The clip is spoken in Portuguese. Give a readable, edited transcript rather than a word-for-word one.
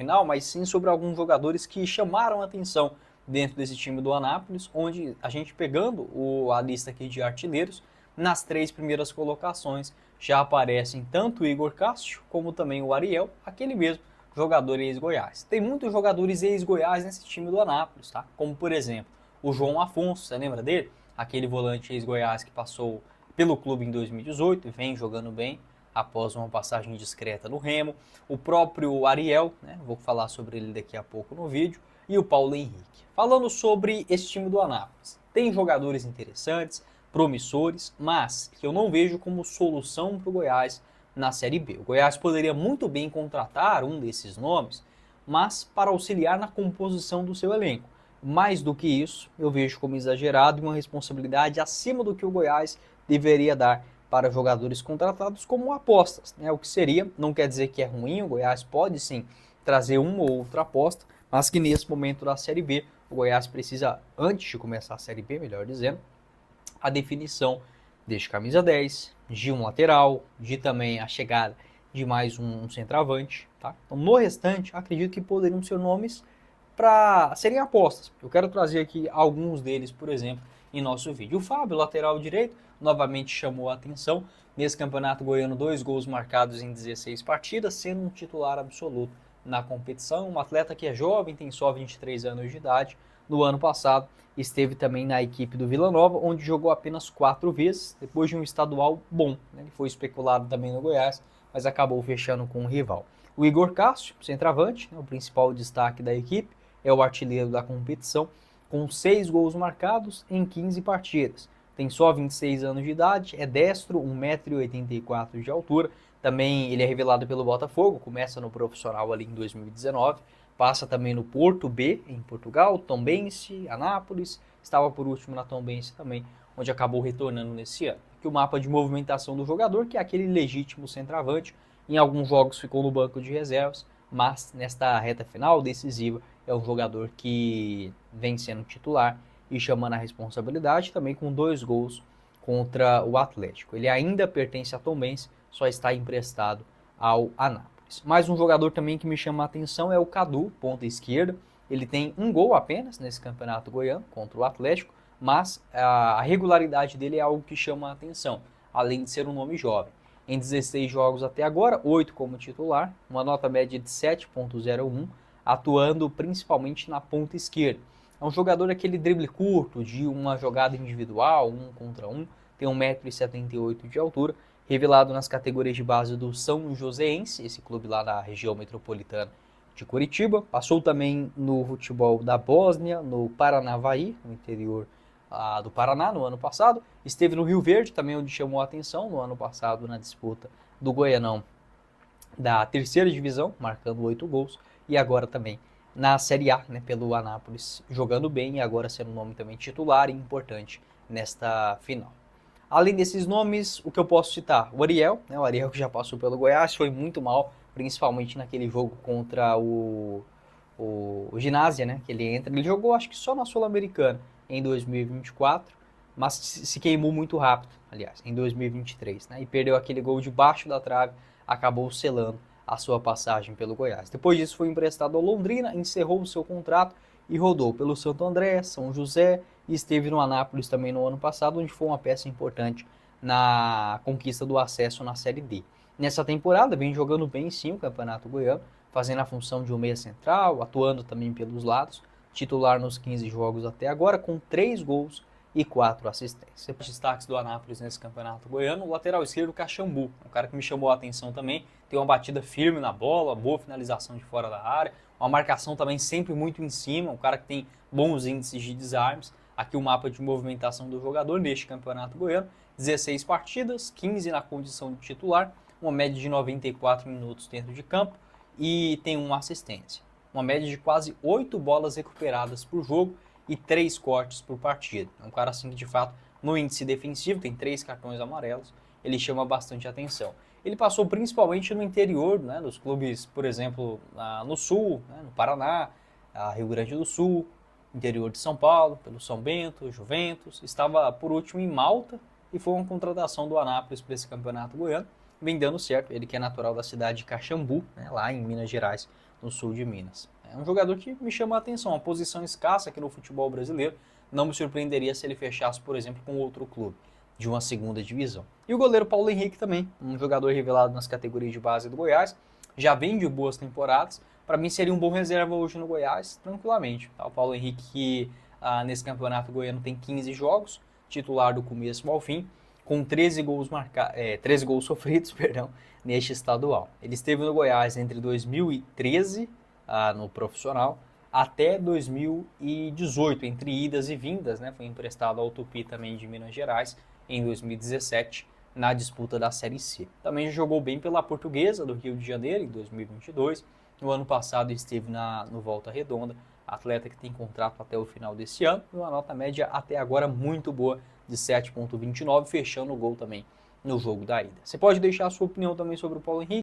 final, mas sim sobre alguns jogadores que chamaram a atenção dentro desse time do Anápolis, onde a gente pegando a lista aqui de artilheiros, nas 3 primeiras colocações já aparecem tanto o Igor Cássio como também o Ariel, aquele mesmo jogador ex-Goiás. Tem muitos jogadores ex-Goiás nesse time do Anápolis, tá? Como por exemplo, o João Afonso, você lembra dele? Aquele volante ex-Goiás que passou pelo clube em 2018 e vem jogando bem após uma passagem discreta no Remo. O próprio Ariel, né? Vou falar sobre ele daqui a pouco no vídeo. E o Paulo Henrique. Falando sobre esse time do Anápolis, tem jogadores interessantes, promissores, mas que eu não vejo como solução para o Goiás na Série B. O Goiás poderia muito bem contratar um desses nomes, mas para auxiliar na composição do seu elenco. Mais do que isso, eu vejo como exagerado e uma responsabilidade acima do que o Goiás deveria dar para jogadores contratados como apostas, né? O que seria, não quer dizer que é ruim, o Goiás pode sim trazer uma ou outra aposta, mas que nesse momento da Série B, o Goiás precisa, antes de começar a Série B, melhor dizendo, a definição deste camisa 10, de um lateral, de também a chegada de mais um centroavante, tá? Então, no restante, acredito que poderiam ser nomes para serem apostas. Eu quero trazer aqui alguns deles, por exemplo, em nosso vídeo. O Fábio, lateral direito, novamente chamou a atenção. Nesse campeonato goiano, 2 gols marcados em 16 partidas, sendo um titular absoluto na competição. Um atleta que é jovem, tem só 23 anos de idade. No ano passado, esteve também na equipe do Vila Nova, onde jogou apenas 4 vezes, depois de um estadual bom, né? Ele foi especulado também no Goiás, mas acabou fechando com um rival. O Igor Cássio, centroavante, né, o principal destaque da equipe, é o artilheiro da competição, com 6 gols marcados em 15 partidas. Tem só 26 anos de idade, é destro, 1,84 m de altura. Também ele é revelado pelo Botafogo, começa no profissional ali em 2019, passa também no Porto B, em Portugal, Tombense, Anápolis, estava por último na Tombense também, onde acabou retornando nesse ano. Aqui o mapa de movimentação do jogador, que é aquele legítimo centroavante, em alguns jogos ficou no banco de reservas, mas nesta reta final decisiva é um jogador que vem sendo titular e chamando a responsabilidade também com 2 gols contra o Atlético. Ele ainda pertence a Tombense, só está emprestado ao Anápolis. Mais um jogador também que me chama a atenção é o Cadu, ponta esquerda. Ele tem 1 gol apenas nesse campeonato goiano contra o Atlético, mas a regularidade dele é algo que chama a atenção, além de ser um nome jovem. Em 16 jogos até agora, 8 como titular, uma nota média de 7,01, atuando principalmente na ponta esquerda. É um jogador aquele drible curto, de uma jogada individual, 1 contra 1, tem 1,78 m de altura, revelado nas categorias de base do São Joséense, esse clube lá da região metropolitana de Curitiba. Passou também no futebol da Bósnia, no Paranavaí, no interior do Paraná, no ano passado. Esteve no Rio Verde, também onde chamou a atenção no ano passado na disputa do Goianão da 3ª divisão, marcando 8 gols. E agora também na Série A, né, pelo Anápolis, jogando bem e agora sendo um nome também titular e importante nesta final. Além desses nomes, o que eu posso citar? O Ariel, né, o Ariel que já passou pelo Goiás, foi muito mal, principalmente naquele jogo contra o Ginásia, né, que ele entra. Ele jogou acho que só na Sul-Americana em 2024, mas se queimou muito rápido, aliás, em 2023, né, e perdeu aquele gol debaixo da trave, acabou selando a sua passagem pelo Goiás. Depois disso foi emprestado ao Londrina, encerrou o seu contrato e rodou pelo Santo André, São José e esteve no Anápolis também no ano passado, onde foi uma peça importante na conquista do acesso na Série D. Nessa temporada vem jogando bem sim o Campeonato Goiano, fazendo a função de um meia central, atuando também pelos lados, titular nos 15 jogos até agora, com 3 gols e 4 assistências. Destaques do Anápolis nesse campeonato goiano, o lateral esquerdo Caxambu, um cara que me chamou a atenção também, tem uma batida firme na bola, boa finalização de fora da área, uma marcação também sempre muito em cima, um cara que tem bons índices de desarmes. Aqui o mapa de movimentação do jogador neste campeonato goiano, 16 partidas, 15 na condição de titular, uma média de 94 minutos dentro de campo e tem uma assistência. Uma média de quase 8 bolas recuperadas por jogo e 3 cortes por partida. É um cara assim que de fato no índice defensivo tem 3 cartões amarelos, ele chama bastante atenção. Ele passou principalmente no interior, né, dos clubes, por exemplo, no Sul, né, no Paraná, Rio Grande do Sul, interior de São Paulo, pelo São Bento, Juventus. Estava por último em Malta e foi uma contratação do Anápolis para esse campeonato goiano. Vem dando certo, ele que é natural da cidade de Caxambu, né, lá em Minas Gerais, no sul de Minas. É um jogador que me chama a atenção, uma posição escassa aqui no futebol brasileiro. Não me surpreenderia se ele fechasse, por exemplo, com outro clube de uma segunda divisão. E o goleiro Paulo Henrique também, um jogador revelado nas categorias de base do Goiás, já vem de boas temporadas. Para mim seria um bom reserva hoje no Goiás, tranquilamente. Tá? O Paulo Henrique que nesse campeonato goiano tem 15 jogos, titular do começo ao fim, com 13 gols, 13 gols sofridos, perdão, neste estadual. Ele esteve no Goiás entre 2013, no profissional, até 2018, entre idas e vindas, né? Foi emprestado ao Tupi também de Minas Gerais em 2017, na disputa da Série C. Também jogou bem pela Portuguesa do Rio de Janeiro em 2022. No ano passado esteve no Volta Redonda, atleta que tem contrato até o final desse ano, e uma nota média até agora muito boa de 7,29, fechando o gol também no jogo da ida. Você pode deixar a sua opinião também sobre o Paulo Henrique.